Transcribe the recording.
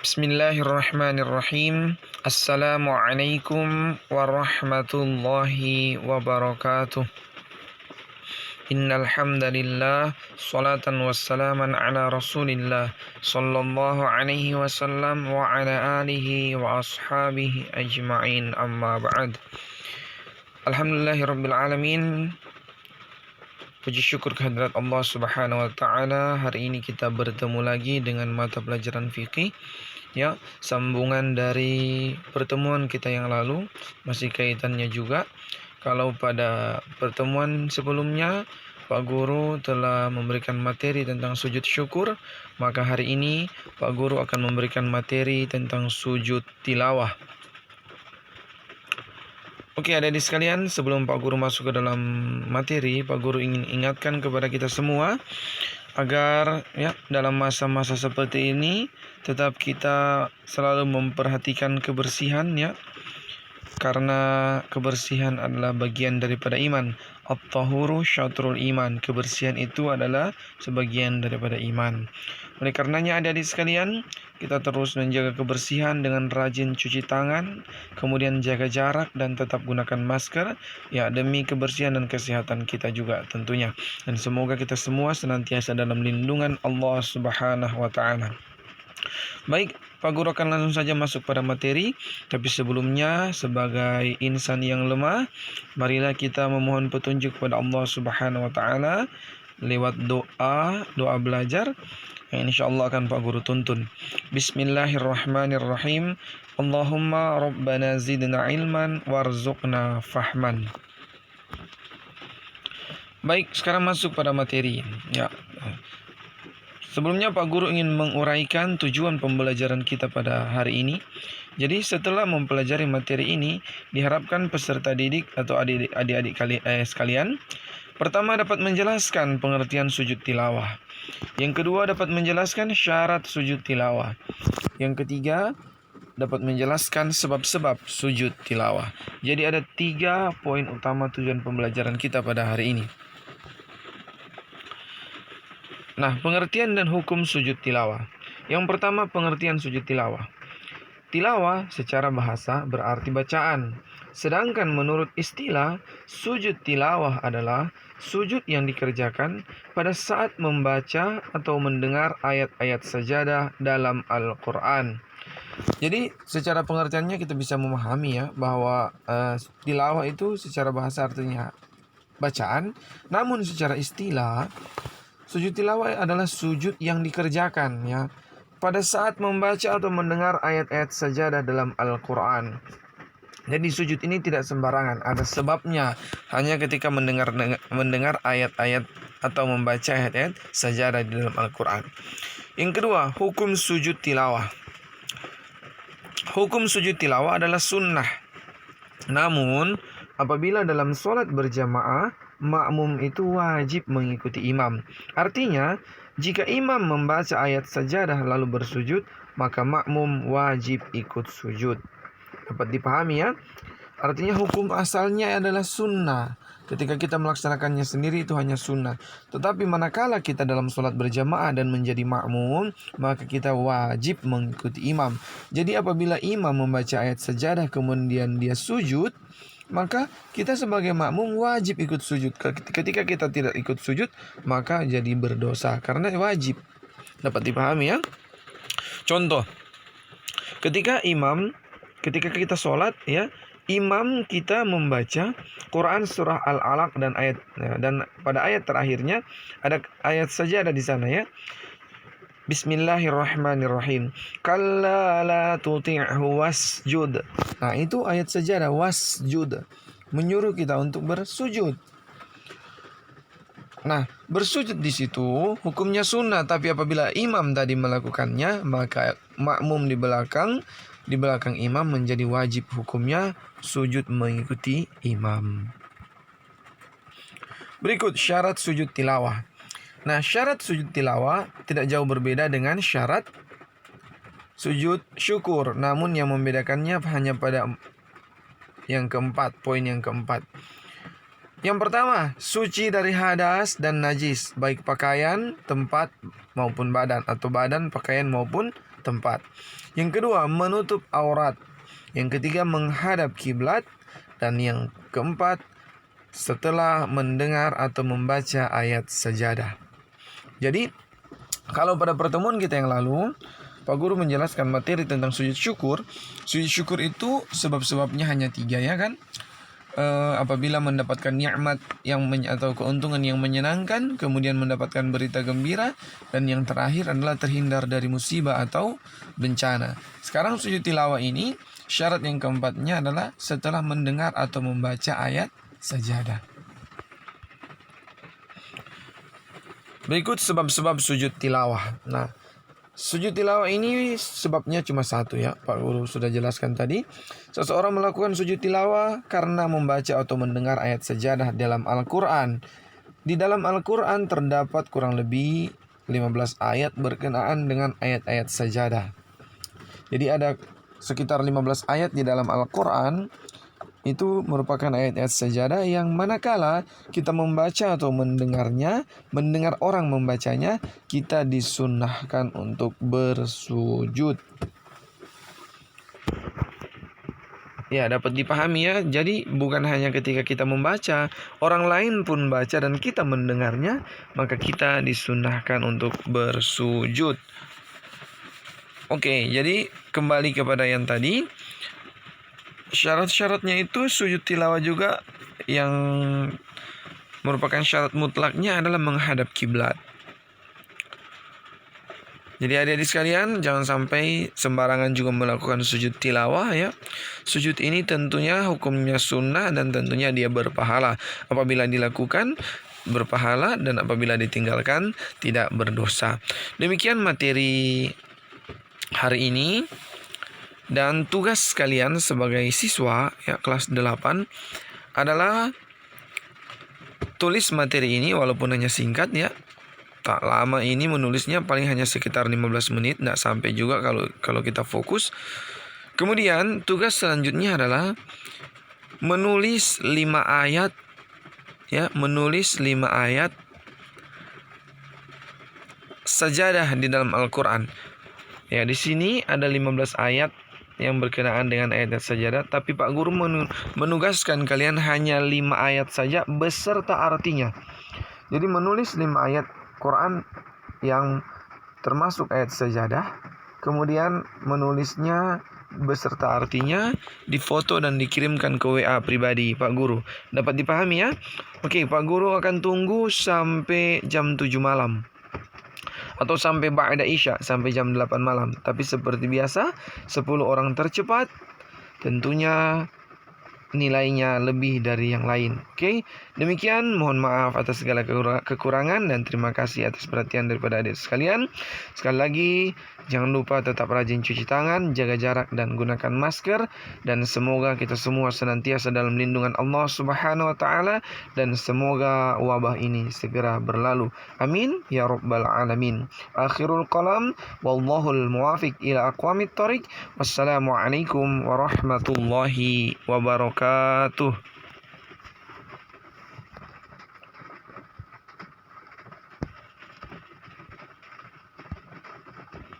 Bismillahirrahmanirrahim. Assalamualaikum warahmatullahi wabarakatuh. Innal hamdalillah salatan wassalaman ala Rasulillah sallallahu alaihi wasallam wa ala alihi wa ashabihi ajma'in, amma ba'd. Alhamdulillahirabbil alamin. Puji syukur kehadirat Allah Subhanahu wa taala. Hari ini kita bertemu lagi dengan mata pelajaran fikih, ya, sambungan dari pertemuan kita yang lalu, masih kaitannya juga. Kalau pada pertemuan sebelumnya Pak Guru telah memberikan materi tentang sujud syukur, maka hari ini Pak Guru akan memberikan materi tentang sujud tilawah. Oke, adik-adik sekalian, sebelum Pak Guru masuk ke dalam materi, Pak Guru ingin ingatkan kepada kita semua agar dalam masa-masa seperti ini tetap kita selalu memperhatikan kebersihan, karena kebersihan adalah bagian daripada iman. At-tahuru syatrul iman. Kebersihan itu adalah sebagian daripada iman. Oleh karenanya adik-adik sekalian, kita terus menjaga kebersihan dengan rajin cuci tangan, kemudian jaga jarak dan tetap gunakan masker, demi kebersihan dan kesehatan kita juga tentunya. Dan semoga kita semua senantiasa dalam lindungan Allah Subhanahu wa taala. Baik, Pak Guru akan langsung saja masuk pada materi. Tapi sebelumnya, sebagai insan yang lemah, marilah kita memohon petunjuk kepada Allah Subhanahu wa taala lewat doa belajar yang insyaallah akan Pak Guru tuntun. Bismillahirrahmanirrahim. Allahumma rabbana zidna ilman warzuqna fahman. Baik, sekarang masuk pada materi. Sebelumnya Pak Guru ingin menguraikan tujuan pembelajaran kita pada hari ini. Jadi setelah mempelajari materi ini, diharapkan peserta didik atau adik-adik sekalian, pertama dapat menjelaskan pengertian sujud tilawah. Yang kedua dapat menjelaskan syarat sujud tilawah. Yang ketiga dapat menjelaskan sebab-sebab sujud tilawah. Jadi ada 3 poin utama tujuan pembelajaran kita pada hari ini. Nah, pengertian dan hukum sujud tilawah. Yang pertama, pengertian sujud tilawah. Tilawah secara bahasa berarti bacaan. Sedangkan menurut istilah, sujud tilawah adalah sujud yang dikerjakan pada saat membaca atau mendengar ayat-ayat sajadah dalam Al-Quran. Jadi secara pengertiannya kita bisa memahami bahwa tilawah itu secara bahasa artinya bacaan. Namun secara istilah, sujud tilawah adalah sujud yang dikerjakan pada saat membaca atau mendengar ayat-ayat sajadah dalam Al-Quran. Jadi sujud ini tidak sembarangan, ada sebabnya. Hanya ketika mendengar ayat-ayat atau membaca ayat-ayat sajadah di dalam Al-Quran. Yang kedua, hukum sujud tilawah. Hukum sujud tilawah adalah sunnah. Namun apabila dalam sholat berjamaah, makmum itu wajib mengikuti imam. Artinya, jika imam membaca ayat sajadah lalu bersujud, maka makmum wajib ikut sujud. Dapat dipahami Artinya hukum asalnya adalah sunnah. Ketika kita melaksanakannya sendiri itu hanya sunnah. Tetapi manakala kita dalam sholat berjamaah dan menjadi makmum, maka kita wajib mengikuti imam. Jadi apabila imam membaca ayat sajadah kemudian dia sujud, maka kita sebagai makmum wajib ikut sujud. Ketika kita tidak ikut sujud, maka jadi berdosa karena wajib. Dapat dipahami Contoh, ketika kita sholat imam kita membaca Quran surah Al-Alaq dan pada ayat terakhirnya ada ayat sajadah di sana Bismillahirrahmanirrahim. Kalla la tuti'hu wasjud. Nah, itu ayat sajadah wasjud, menyuruh kita untuk bersujud. Nah, bersujud di situ hukumnya sunnah, tapi apabila imam tadi melakukannya, maka makmum di belakang imam menjadi wajib hukumnya sujud mengikuti imam. Berikut syarat sujud tilawah. Nah, syarat sujud tilawah tidak jauh berbeda dengan syarat sujud syukur. Namun yang membedakannya hanya pada yang keempat, poin yang keempat. Yang pertama, suci dari hadas dan najis, baik pakaian, tempat, maupun badan, atau badan, pakaian, maupun tempat. Yang kedua, menutup aurat. Yang ketiga, menghadap kiblat. Dan yang keempat, setelah mendengar atau membaca ayat sajadah. Jadi, kalau pada pertemuan kita yang lalu, Pak Guru menjelaskan materi tentang sujud syukur. Sujud syukur itu sebab-sebabnya hanya 3, ya kan? Apabila mendapatkan nikmat atau keuntungan yang menyenangkan, kemudian mendapatkan berita gembira, dan yang terakhir adalah terhindar dari musibah atau bencana. Sekarang sujud tilawah ini, syarat yang keempatnya adalah setelah mendengar atau membaca ayat sajadah. Berikut sebab-sebab sujud tilawah. Nah, sujud tilawah ini sebabnya cuma satu, ya. Pak Guru sudah jelaskan tadi. Seseorang melakukan sujud tilawah karena membaca atau mendengar ayat sajadah dalam Al-Quran. Di dalam Al-Quran terdapat kurang lebih 15 ayat berkenaan dengan ayat-ayat sajadah. Jadi ada sekitar 15 ayat di dalam Al-Quran. Itu merupakan ayat-ayat sajadah yang manakala kita membaca atau mendengar orang membacanya, kita disunnahkan untuk bersujud. Ya, dapat dipahami ya. Jadi bukan hanya ketika kita membaca, orang lain pun baca dan kita mendengarnya, maka kita disunnahkan untuk bersujud. Oke, jadi kembali kepada yang tadi. Syarat-syaratnya itu sujud tilawah juga yang merupakan syarat mutlaknya adalah menghadap kiblat. Jadi adik-adik sekalian, jangan sampai sembarangan juga melakukan sujud tilawah, ya. Sujud ini tentunya hukumnya sunnah dan tentunya dia berpahala. Apabila dilakukan berpahala dan apabila ditinggalkan tidak berdosa. Demikian materi hari ini. Dan tugas kalian sebagai siswa, ya, kelas 8 adalah tulis materi ini walaupun hanya singkat, ya. Tak lama ini menulisnya, paling hanya sekitar 15 menit, tidak sampai juga kalau kita fokus. Kemudian tugas selanjutnya adalah menulis 5 ayat, ya, menulis 5 ayat sajadah di dalam Al-Quran. Ya, di sini ada 15 ayat yang berkenaan dengan ayat sajadah, tapi Pak Guru menugaskan kalian hanya 5 ayat saja beserta artinya. Jadi menulis 5 ayat Quran yang termasuk ayat sajadah, kemudian menulisnya beserta artinya, difoto dan dikirimkan ke WA pribadi Pak Guru. Dapat dipahami, ya? Oke, Pak Guru akan tunggu sampai jam 7 malam. Atau sampai ba'da isya, sampai jam 8 malam. Tapi seperti biasa, 10 orang tercepat tentunya nilainya lebih dari yang lain. Oke, demikian. Mohon maaf atas segala kekurangan dan terima kasih atas perhatian daripada adik sekalian. Sekali lagi, jangan lupa tetap rajin cuci tangan, jaga jarak dan gunakan masker, dan semoga kita semua senantiasa dalam lindungan Allah Subhanahu wa taala, dan semoga wabah ini segera berlalu. Amin ya rabbal alamin. Akhirul kalam, wallahul muwafiq ila aqwamit thoriq. Wassalamualaikum warahmatullahi wabarakatuh.